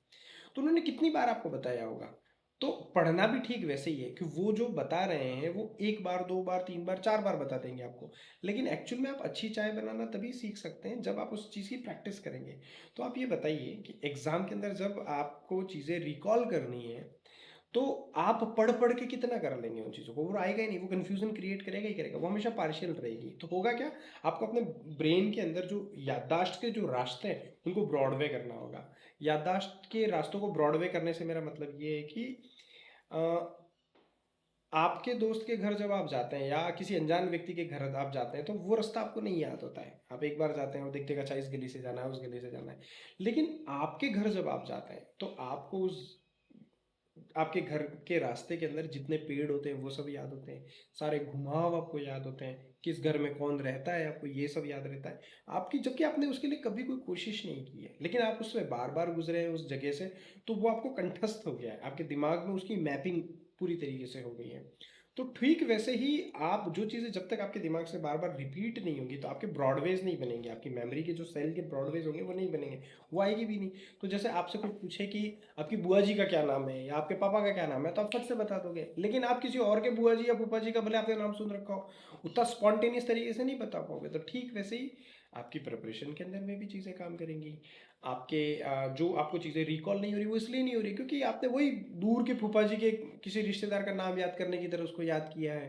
तो उन्होंने कितनी बार आपको बताया होगा। तो पढ़ना भी ठीक वैसे ही है कि वो जो बता रहे हैं वो एक बार, दो बार, तीन बार, चार बार बता देंगे आपको। लेकिन एक्चुअल में आप अच्छी चाय बनाना तभी सीख सकते हैं जब आप उस चीज़ की प्रैक्टिस करेंगे। तो आप ये बताइए कि एग्ज़ाम के अंदर जब आपको चीज़ें रिकॉल करनी है, तो आप पढ़ पढ़ के कितना कर लेंगे उन चीज़ों को, वो आएगा ही नहीं, वो कन्फ्यूजन क्रिएट करेगा ही करेगा, वो हमेशा पार्शियल रहेगी। तो होगा क्या, आपको अपने ब्रेन के अंदर जो याददाश्त के जो रास्ते हैं उनको ब्रॉडवे करना होगा। याददाश्त के रास्तों को ब्रॉडवे करने से मेरा मतलब ये है कि अ, आपके दोस्त के घर जब आप जाते हैं या किसी अनजान व्यक्ति के घर आप जाते हैं तो वो रास्ता आपको नहीं याद होता है। आप एक बार जाते हैं और देखते हैं अच्छा इस गली से जाना है, उस गली से जाना है। लेकिन आपके घर जब आप जाते हैं तो आपको उस आपके घर के रास्ते के अंदर जितने पेड़ होते हैं वो सब याद होते हैं, सारे घुमाव आपको याद होते हैं, किस घर में कौन रहता है आपको ये सब याद रहता है आपकी, जबकि आपने उसके लिए कभी कोई कोशिश नहीं की है, लेकिन आप उसमें बार बार गुजरे हैं उस जगह से, तो वो आपको कंठस्थ हो गया है, आपके दिमाग में उसकी मैपिंग पूरी तरीके से हो गई है। तो ठीक वैसे ही आप जो चीज़ें जब तक आपके दिमाग से बार बार रिपीट नहीं होंगी तो आपके ब्रॉडवेज नहीं बनेंगे, आपकी मेमोरी के जो सेल के ब्रॉडवेज होंगे वो नहीं बनेंगे, वो आएगी भी नहीं। तो जैसे आपसे कोई पूछे कि आपकी बुआ जी का क्या नाम है या आपके पापा का क्या नाम है तो आप फट से बता दोगे, लेकिन आप किसी और के बुआ जी या फूफा जी का भले आपने नाम सुन रखा हो उतना स्पॉन्टेनियस तरीके से नहीं बता पाओगे। तो ठीक वैसे ही आपकी प्रिपरेशन के अंदर में भी चीज़ें काम करेंगी। आपके जो आपको चीज़ें रिकॉल नहीं हो रही वो इसलिए नहीं हो रही क्योंकि आपने वही दूर के फूफा जी के किसी रिश्तेदार का नाम याद करने की तरह उसको याद किया है,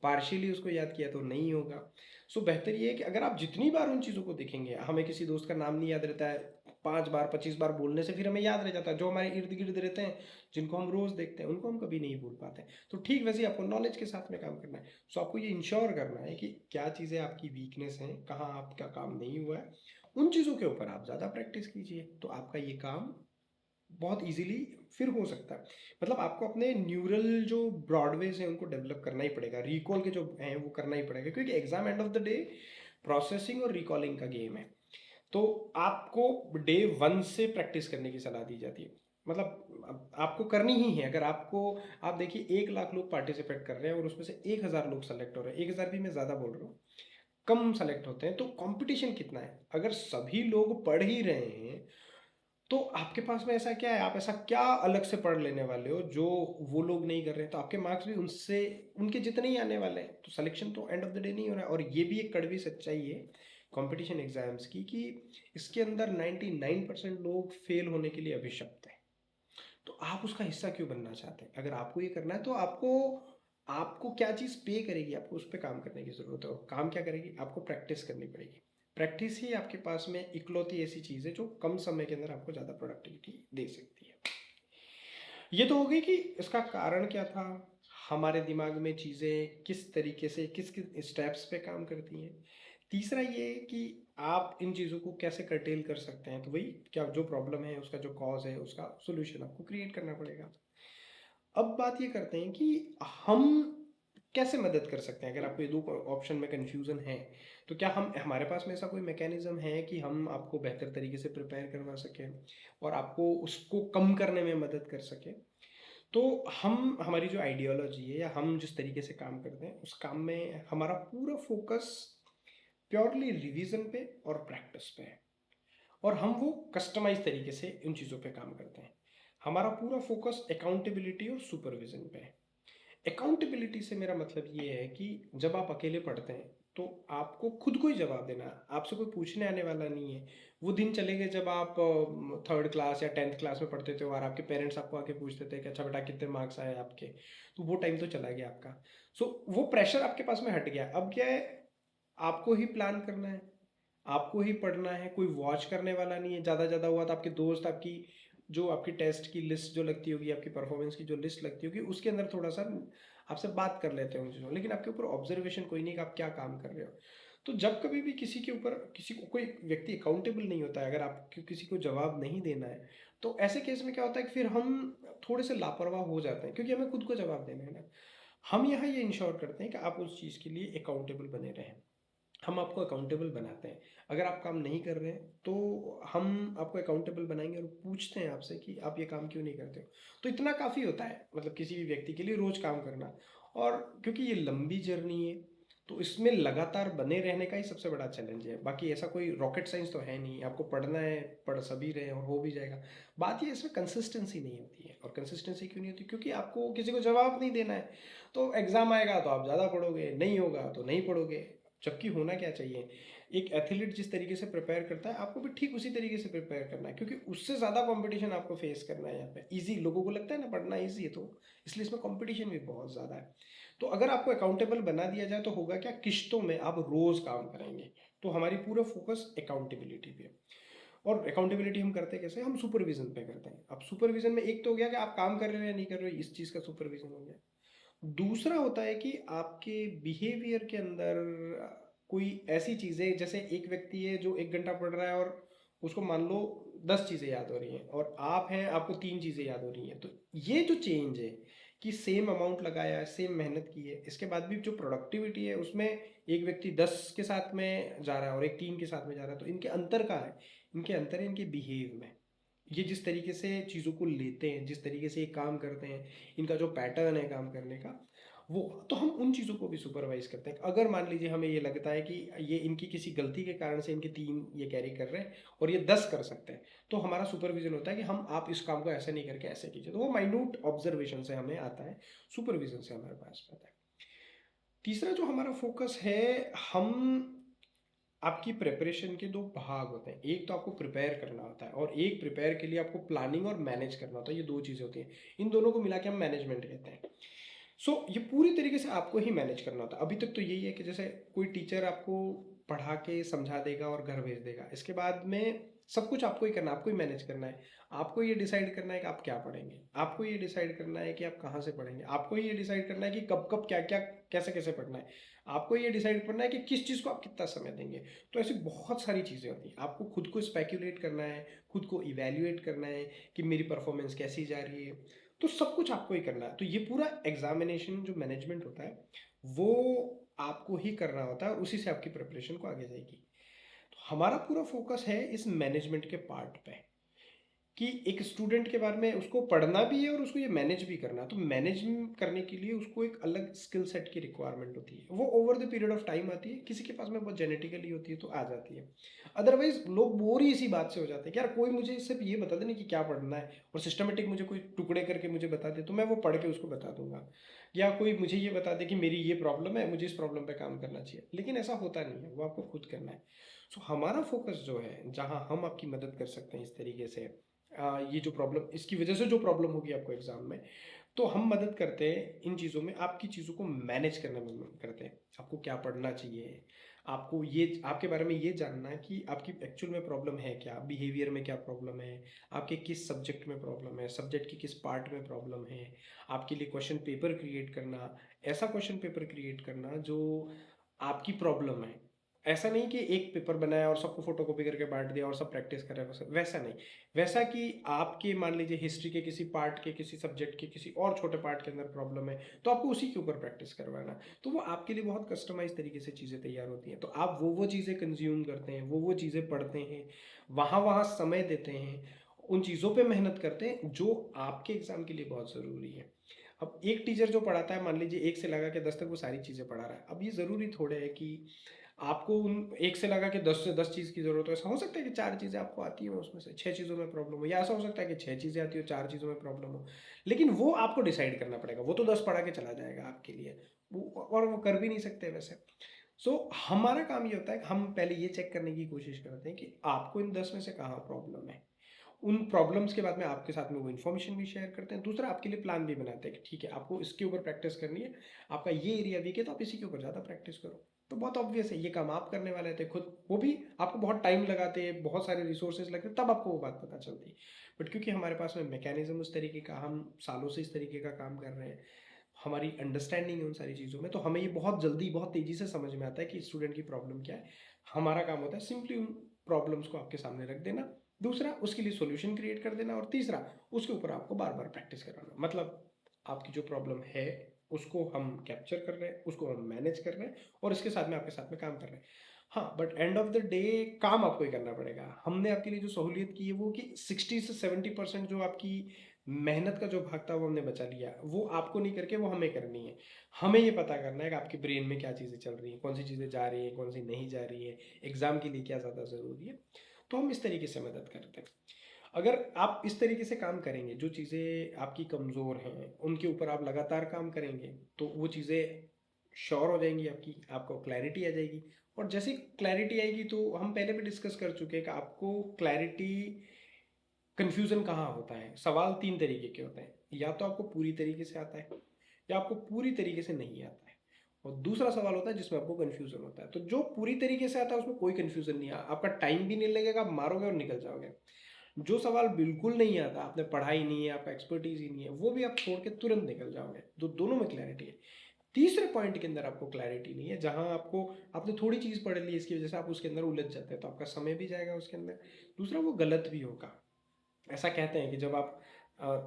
पार्शियली उसको याद किया, तो नहीं होगा। सो बेहतर ये है कि अगर आप जितनी बार उन चीज़ों को देखेंगे, हमें किसी दोस्त का नाम नहीं याद रहता है, 5 बार 25 बार बोलने से फिर हमें याद रह जाता है। जो हमारे इर्द गिर्द रहते हैं जिनको हम रोज़ देखते हैं उनको हम कभी नहीं भूल पाते। तो ठीक वैसे ही आपको नॉलेज के साथ में काम करना है। सो आपको ये इंश्योर करना है कि क्या चीज़ें आपकी वीकनेस हैं, कहाँ आपका काम नहीं हुआ है, उन चीज़ों के ऊपर आप ज़्यादा प्रैक्टिस कीजिए तो आपका ये काम बहुत इजीली फिर हो सकता है। मतलब आपको अपने न्यूरल जो ब्रॉडवेज हैं उनको डेवलप करना ही पड़ेगा, रिकॉल के जो हैं वो करना ही पड़ेगा, क्योंकि exam end of the day processing और रिकॉलिंग का गेम है। तो आपको डे वन से प्रैक्टिस करने की सलाह दी जाती है। मतलब आपको करनी ही है। अगर आपको, आप देखिए 1 लाख लोग पार्टिसिपेट कर रहे हैं और उसमें से 1,000 लोग सेलेक्ट हो रहे हैं, 1,000 भी मैं ज़्यादा बोल रहा हूँ, कम सेलेक्ट होते हैं, तो कंपटीशन कितना है। अगर सभी लोग पढ़ ही रहे हैं तो आपके पास में ऐसा क्या है, आप ऐसा क्या अलग से पढ़ लेने वाले हो जो वो लोग नहीं कर रहे हैं, तो आपके मार्क्स भी उनसे उनके जितने ही आने वाले हैं। तो सिलेक्शन तो एंड ऑफ द डे नहीं हो रहा है। और ये भी एक कड़वी सच्चाई है कंपटीशन एग्जाम्स की कि इसके अंदर 99% लोग फेल होने के लिए अभिशप्त हैं। तो आप उसका हिस्सा क्यों बनना चाहते हैं? अगर आपको ये करना है तो आपको आपको क्या चीज़ पे करेगी, आपको उस पर काम करने की ज़रूरत है। और काम क्या करेगी, आपको प्रैक्टिस करनी पड़ेगी। प्रैक्टिस ही आपके पास में इकलौती ऐसी चीज़ है जो कम समय के अंदर आपको ज़्यादा प्रोडक्टिविटी दे सकती है। ये तो हो गई कि इसका कारण क्या था, हमारे दिमाग में चीज़ें किस तरीके से किस किस स्टेप्स पे काम करती हैं। तीसरा ये कि आप इन चीज़ों को कैसे कर्टेल कर सकते हैं। तो वही, क्या जो प्रॉब्लम है उसका जो कॉज है उसका सोल्यूशन आपको क्रिएट करना पड़ेगा। अब बात ये करते हैं कि हम कैसे मदद कर सकते हैं। अगर आपको ये दो ऑप्शन में कंफ्यूजन है तो क्या हम हमारे पास में ऐसा कोई मैकेनिज्म है कि हम आपको बेहतर तरीके से प्रिपेयर करवा सकें और आपको उसको कम करने में मदद कर सकें। तो हम, हमारी जो आइडियोलॉजी है या हम जिस तरीके से काम करते हैं उस काम में हमारा पूरा फोकस प्योरली रिवीजन पे और प्रैक्टिस पे है। और हम वो कस्टमाइज तरीके से इन चीज़ों पे काम करते हैं। हमारा पूरा फोकस अकाउंटेबिलिटी और सुपरविजन पे है। अकाउंटेबिलिटी से मेरा मतलब ये है कि जब आप अकेले पढ़ते हैं तो आपको खुद को ही जवाब देना है, आपसे कोई पूछने आने वाला नहीं है। वो दिन चले गए जब आप 3rd क्लास या 10th क्लास में पढ़ते थे और आपके पेरेंट्स आपको आके पूछते थे कि अच्छा बेटा कितने मार्क्स आए आपके। तो वो टाइम तो चला गया आपका। सो वो प्रेशर आपके पास में हट गया। अब क्या है, आपको ही प्लान करना है, आपको ही पढ़ना है, कोई वॉच करने वाला नहीं है। ज़्यादा ज़्यादा हुआ तो आपके दोस्त आपकी जो आपकी टेस्ट की लिस्ट जो लगती होगी, आपकी परफॉर्मेंस की जो लिस्ट लगती होगी उसके अंदर थोड़ा सा आपसे बात कर लेते हैं उन चीज़ों, लेकिन आपके ऊपर ऑब्जर्वेशन कोई नहीं कि आप क्या काम कर रहे हो। तो जब कभी भी किसी के ऊपर किसी को कोई व्यक्ति अकाउंटेबल नहीं होता है, अगर आपको किसी को जवाब नहीं देना है, तो ऐसे केस में क्या होता है कि फिर हम थोड़े से लापरवाह हो जाते हैं क्योंकि हमें खुद को जवाब देना है ना। हम यहाँ ये इंश्योर करते हैं कि आप उस चीज़ के लिए अकाउंटेबल बने रहें। हम आपको अकाउंटेबल बनाते हैं। अगर आप काम नहीं कर रहे हैं तो हम आपको अकाउंटेबल बनाएंगे और पूछते हैं आपसे कि आप ये काम क्यों नहीं करते हो। तो इतना काफ़ी होता है, मतलब किसी भी व्यक्ति के लिए रोज़ काम करना। और क्योंकि ये लंबी जर्नी है तो इसमें लगातार बने रहने का ही सबसे बड़ा चैलेंज है। बाकी ऐसा कोई रॉकेट साइंस तो है नहीं, आपको पढ़ना है, पढ़ सभी रहे हैं और हो भी जाएगा। बात ये इसमें कंसिस्टेंसी नहीं होती है। और कंसिस्टेंसी क्यों नहीं होती? क्योंकि आपको किसी को जवाब नहीं देना है। तो एग्ज़ाम आएगा तो आप ज़्यादा पढ़ोगे, नहीं होगा तो नहीं पढ़ोगे। जबकि होना क्या चाहिए, एक एथलीट जिस तरीके से प्रिपेयर करता है आपको भी ठीक उसी तरीके से प्रिपेयर करना है, क्योंकि उससे ज़्यादा कंपटीशन आपको फेस करना है। यहाँ पे इजी लोगों को लगता है ना पढ़ना इजी है, तो इसलिए इसमें कंपटीशन भी बहुत ज़्यादा है। तो अगर आपको अकाउंटेबल बना दिया जाए तो होगा क्या, किश्तों में आप रोज़ काम करेंगे। तो हमारी पूरा फोकस अकाउंटेबिलिटी पे है। और अकाउंटेबिलिटी हम करते कैसे, हम सुपरविजन पे करते हैं। अब सुपरविजन में एक तो हो गया कि आप काम कर रहे हो या नहीं कर रहे हो, इस चीज़ का सुपरविजन हो गया। दूसरा होता है कि आपके बिहेवियर के अंदर कोई ऐसी चीज़ें, जैसे एक व्यक्ति है जो 1 घंटा पढ़ रहा है और उसको मान लो 10 चीज़ें याद हो रही हैं, और आप हैं आपको 3 चीज़ें याद हो रही हैं। तो ये जो चेंज है कि सेम अमाउंट लगाया है, सेम मेहनत की है, इसके बाद भी जो प्रोडक्टिविटी है उसमें एक व्यक्ति 10 के साथ में जा रहा है और एक 3 के साथ में जा रहा है, तो इनके अंतर कहाँ है? इनके अंतर है इनके बिहेव में। ये जिस तरीके से चीज़ों को लेते हैं, जिस तरीके से ये काम करते हैं, इनका जो पैटर्न है काम करने का, वो तो हम उन चीज़ों को भी सुपरवाइज करते हैं। अगर मान लीजिए हमें ये लगता है कि ये इनकी किसी गलती के कारण से इनके 3 ये कैरी कर रहे हैं और ये 10 कर सकते हैं, तो हमारा सुपरविजन होता है कि हम आप इस काम को ऐसे नहीं करके ऐसे कीजिए। तो वो माइन्यूट ऑब्जर्वेशन से हमें आता है, सुपरविजन से हमारे पास आता है। तीसरा जो हमारा फोकस है, हम आपकी प्रिपरेशन के 2 भाग होते हैं। एक तो आपको प्रिपेयर करना होता है और एक प्रिपेयर के लिए आपको प्लानिंग और मैनेज करना होता है। ये 2 चीज़ें होती हैं, इन दोनों को मिला के हम मैनेजमेंट कहते हैं। ये पूरी तरीके से आपको ही मैनेज करना होता है। अभी तक तो यही है कि जैसे कोई टीचर आपको पढ़ा के समझा देगा और घर भेज देगा, इसके बाद में सब कुछ आपको ही करना है, आपको ही मैनेज करना है। आपको ये डिसाइड करना है कि आप क्या पढ़ेंगे, आपको ये डिसाइड करना है कि आप कहाँ से पढ़ेंगे, आपको ये डिसाइड करना है कि कब कब क्या क्या कैसे कैसे पढ़ना है, आपको ये डिसाइड करना है कि किस चीज़ को आप कितना समय देंगे। तो ऐसी बहुत सारी चीज़ें होती हैं। आपको खुद को स्पेक्यूलेट करना है, खुद को इवेल्युएट करना है कि मेरी परफॉर्मेंस कैसी जा रही है। तो सब कुछ आपको ही करना है। तो ये पूरा एग्जामिनेशन जो मैनेजमेंट होता है वो आपको ही करना होता है और उसी से आपकी प्रिपरेशन को आगे जाएगी। तो हमारा पूरा फोकस है इस मैनेजमेंट के पार्ट पे, कि एक स्टूडेंट के बारे में उसको पढ़ना भी है और उसको ये मैनेज भी करना है। तो मैनेज करने के लिए उसको एक अलग स्किल सेट की रिक्वायरमेंट होती है। वो over the period of time आती है, किसी के पास में बहुत जेनेटिकली होती है तो आ जाती है। अदरवाइज लोग बोर ही इसी बात से हो जाते हैं कि यार कोई मुझे सिर्फ ये बता देना कि क्या पढ़ना है और सिस्टमेटिक मुझे कोई टुकड़े करके मुझे बता दे तो मैं वो पढ़ के उसको बता दूंगा। या कोई मुझे ये बता दे कि मेरी ये प्रॉब्लम है, मुझे इस प्रॉब्लम पे काम करना चाहिए, लेकिन ऐसा होता नहीं है, वो आपको खुद करना है। सो हमारा फोकस जो है, जहाँ हम आपकी मदद कर सकते हैं इस तरीके से, ये जो प्रॉब्लम, इसकी वजह से जो प्रॉब्लम होगी आपको एग्जाम में, तो हम मदद करते हैं इन चीज़ों में, आपकी चीज़ों को मैनेज करने में मदद करते हैं। आपको क्या पढ़ना चाहिए, आपको ये आपके बारे में ये जानना है कि आपकी एक्चुअल में प्रॉब्लम है क्या, बिहेवियर में क्या प्रॉब्लम है, आपके किस सब्जेक्ट में प्रॉब्लम है, सब्जेक्ट की किस पार्ट में प्रॉब्लम है। आपके लिए क्वेश्चन पेपर क्रिएट करना, ऐसा क्वेश्चन पेपर क्रिएट करना जो आपकी प्रॉब्लम है। ऐसा नहीं कि एक पेपर बनाया और सबको फोटोकॉपी करके बांट दिया और सब प्रैक्टिस कर रहे हैं, वैसा नहीं। वैसा कि आपके मान लीजिए हिस्ट्री के किसी पार्ट के, किसी सब्जेक्ट के किसी और छोटे पार्ट के अंदर प्रॉब्लम है, तो आपको उसी के ऊपर प्रैक्टिस करवाना। तो वो आपके लिए बहुत कस्टमाइज तरीके से चीज़ें तैयार होती हैं। तो आप वो चीज़ें कंज्यूम करते हैं, वो चीज़ें पढ़ते हैं, वहाँ वहाँ समय देते हैं, उन चीज़ों पे मेहनत करते हैं जो आपके एग्जाम के लिए बहुत ज़रूरी है। अब एक टीचर जो पढ़ाता है, मान लीजिए 1 से लगा के 10 तक वो सारी चीज़ें पढ़ा रहा है, अब ये ज़रूरी थोड़े है कि आपको उन 1 से लगा के 10 से 10 चीज़ की ज़रूरत हो। ऐसा हो सकता है कि 4 चीज़ें आपको आती हो, उसमें से 6 चीज़ों में प्रॉब्लम हो, या ऐसा हो सकता है कि 6 चीज़ें आती हो, 4 चीज़ों में प्रॉब्लम हो। लेकिन वो आपको डिसाइड करना पड़ेगा, वो तो 10 पढ़ा के चला जाएगा आपके लिए, और वो कर भी नहीं सकते वैसे। हमारा काम ये होता है कि हम पहले ये चेक करने की कोशिश करते हैं कि आपको इन 10 में से कहाँ प्रॉब्लम है। उन प्रॉब्लम्स के बाद में आपके साथ में वो इन्फॉर्मेशन भी शेयर करते हैं। दूसरा, आपके लिए प्लान भी बनाते हैं कि ठीक है, आपको इसके ऊपर प्रैक्टिस करनी है, आपका ये एरिया वीक है तो आप इसी के ऊपर ज़्यादा प्रैक्टिस करो। तो बहुत ऑब्वियस है, ये काम आप करने वाले थे खुद, वो भी आपको बहुत टाइम लगाते, बहुत सारे रिसोर्सेज लगते, तब आपको वो बात पता चलती। बट क्योंकि हमारे पास में मैकेनिज्म उस तरीके का, हम सालों से इस तरीके का काम कर रहे हैं, हमारी अंडरस्टैंडिंग है उन सारी चीज़ों में, तो हमें ये बहुत जल्दी बहुत तेज़ी से समझ में आता है कि स्टूडेंट की प्रॉब्लम क्या है। हमारा काम होता है सिंपली उन प्रॉब्लम्स को आपके सामने रख देना, दूसरा उसके लिए सॉल्यूशन क्रिएट कर देना, और तीसरा उसके ऊपर आपको बार बार प्रैक्टिस कराना। मतलब आपकी जो प्रॉब्लम है उसको हम कैप्चर कर रहे हैं, उसको हम मैनेज कर रहे हैं और इसके साथ में आपके साथ में काम कर रहे हैं। हाँ, but end of the day काम आपको ही करना पड़ेगा। हमने आपके लिए जो सहूलियत की है वो कि 60 से 70% जो आपकी मेहनत का जो भाग था वो हमने बचा लिया। वो आपको नहीं करके वो हमें करनी है। हमें ये पता करना है कि आपके ब्रेन में क्या चीज़ें चल रही हैं, कौन सी चीज़ें जा रही हैं, कौन सी नहीं जा रही है, एग्ज़ाम के लिए क्या ज़्यादा ज़रूरी है। तो हम इस तरीके से मदद करते हैं। अगर आप इस तरीके से काम करेंगे, जो चीज़ें आपकी कमज़ोर हैं, उनके ऊपर आप लगातार काम करेंगे, तो वो चीज़ें श्योर हो जाएंगी आपकी, आपको क्लैरिटी आ जाएगी। और जैसे क्लैरिटी आएगी तो हम पहले भी डिस्कस कर चुके हैं कि आपको क्लैरिटी, कन्फ्यूज़न कहाँ होता है। सवाल तीन तरीके के होते हैं, या तो आपको पूरी तरीके से आता है, या आपको पूरी तरीके से नहीं आता है, और दूसरा सवाल होता है जिसमें आपको कन्फ्यूज़न होता है। तो जो पूरी तरीके से आता है उसमें कोई कन्फ्यूज़न नहीं है, आपका टाइम भी नहीं लगेगा, आप मारोगे और निकल जाओगे। जो सवाल बिल्कुल नहीं आता, आपने पढ़ाई नहीं है, आपका एक्सपर्टीज ही नहीं है, वो भी आप छोड़ के तुरंत निकल जाओगे। तो दोनों में क्लैरिटी है। तीसरे पॉइंट के अंदर आपको क्लैरिटी नहीं है, जहां आपको, आपने थोड़ी चीज़ पढ़ ली, इसकी वजह से आप उसके अंदर उलझ जाते हैं, तो आपका समय भी जाएगा उसके अंदर। दूसरा, वो गलत भी होगा। ऐसा कहते हैं कि जब आप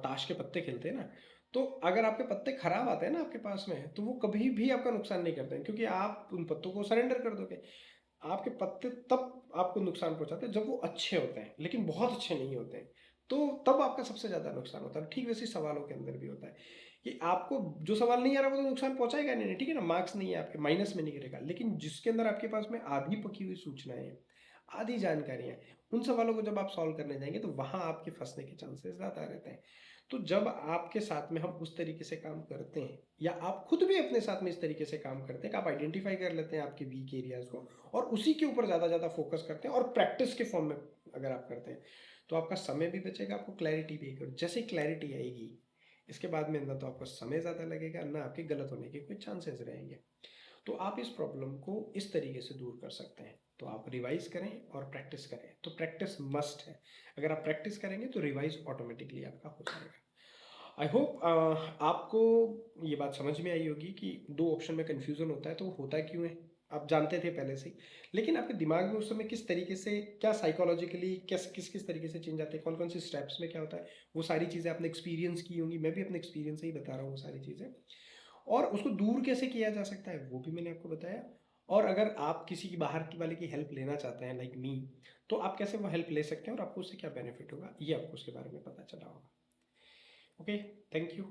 ताश के पत्ते खेलते हैं ना, तो अगर आपके पत्ते खराब आते हैं ना आपके पास में, तो वो कभी भी आपका नुकसान नहीं करते हैं, क्योंकि आप उन पत्तों को सरेंडर कर दोगे। आपके पत्ते तब आपको नुकसान पहुंचाते हैं जब वो अच्छे होते हैं, लेकिन बहुत अच्छे नहीं होते हैं, तो तब आपका सबसे ज़्यादा नुकसान होता है। ठीक वैसे ही सवालों के अंदर भी होता है कि आपको जो सवाल नहीं आ रहा वो तो नुकसान पहुंचाएगा नहीं, ठीक है ना, मार्क्स नहीं है आपके, माइनस में नहीं गिरेगा। लेकिन जिसके अंदर आपके पास में आधी पकी हुई सूचनाएं हैं, आधी जानकारियां हैं, उन सवालों को जब आप सॉल्व करने जाएंगे तो वहां आपके फंसने के चांसेस ज़्यादा रहते हैं। तो जब आपके साथ में हम उस तरीके से काम करते हैं, या आप खुद भी अपने साथ में इस तरीके से काम करते हैं कि आप आइडेंटिफाई कर लेते हैं आपके वीक एरियाज को, और उसी के ऊपर ज़्यादा ज़्यादा फोकस करते हैं, और प्रैक्टिस के फॉर्म में अगर आप करते हैं, तो आपका समय भी बचेगा, आपको क्लैरिटी भी आएगी। और जैसे ही क्लैरिटी आएगी, इसके बाद में ना तो आपको समय ज़्यादा लगेगा, ना आपके गलत होने के कोई चांसेस रहेंगे। तो आप इस प्रॉब्लम को इस तरीके से दूर कर सकते हैं। तो आप रिवाइज करें और प्रैक्टिस करें। तो प्रैक्टिस मस्ट है। अगर आप प्रैक्टिस करेंगे तो रिवाइज ऑटोमेटिकली आपका हो जाएगा। आई होप आपको ये बात समझ में आई होगी कि दो ऑप्शन में कन्फ्यूज़न होता है, तो वो होता क्यों है। आप जानते थे पहले से ही, लेकिन आपके दिमाग में उस समय किस तरीके से, क्या साइकोलॉजिकली किस किस किस तरीके से चेंज आते हैं, कौन कौन सी स्टेप्स में क्या होता है, वो सारी चीज़ें आपने एक्सपीरियंस की होंगी। मैं भी अपने एक्सपीरियंस से ही बता रहा हूँ वो सारी चीज़ें। और उसको दूर कैसे किया जा सकता है वो भी मैंने आपको बताया। और अगर आप किसी की बाहर की वाले की हेल्प लेना चाहते हैं, लाइक मी, तो आप कैसे वो हेल्प ले सकते हैं और आपको उससे क्या बेनिफिट होगा, ये आपको उसके बारे में पता चला होगा। Okay, thank you.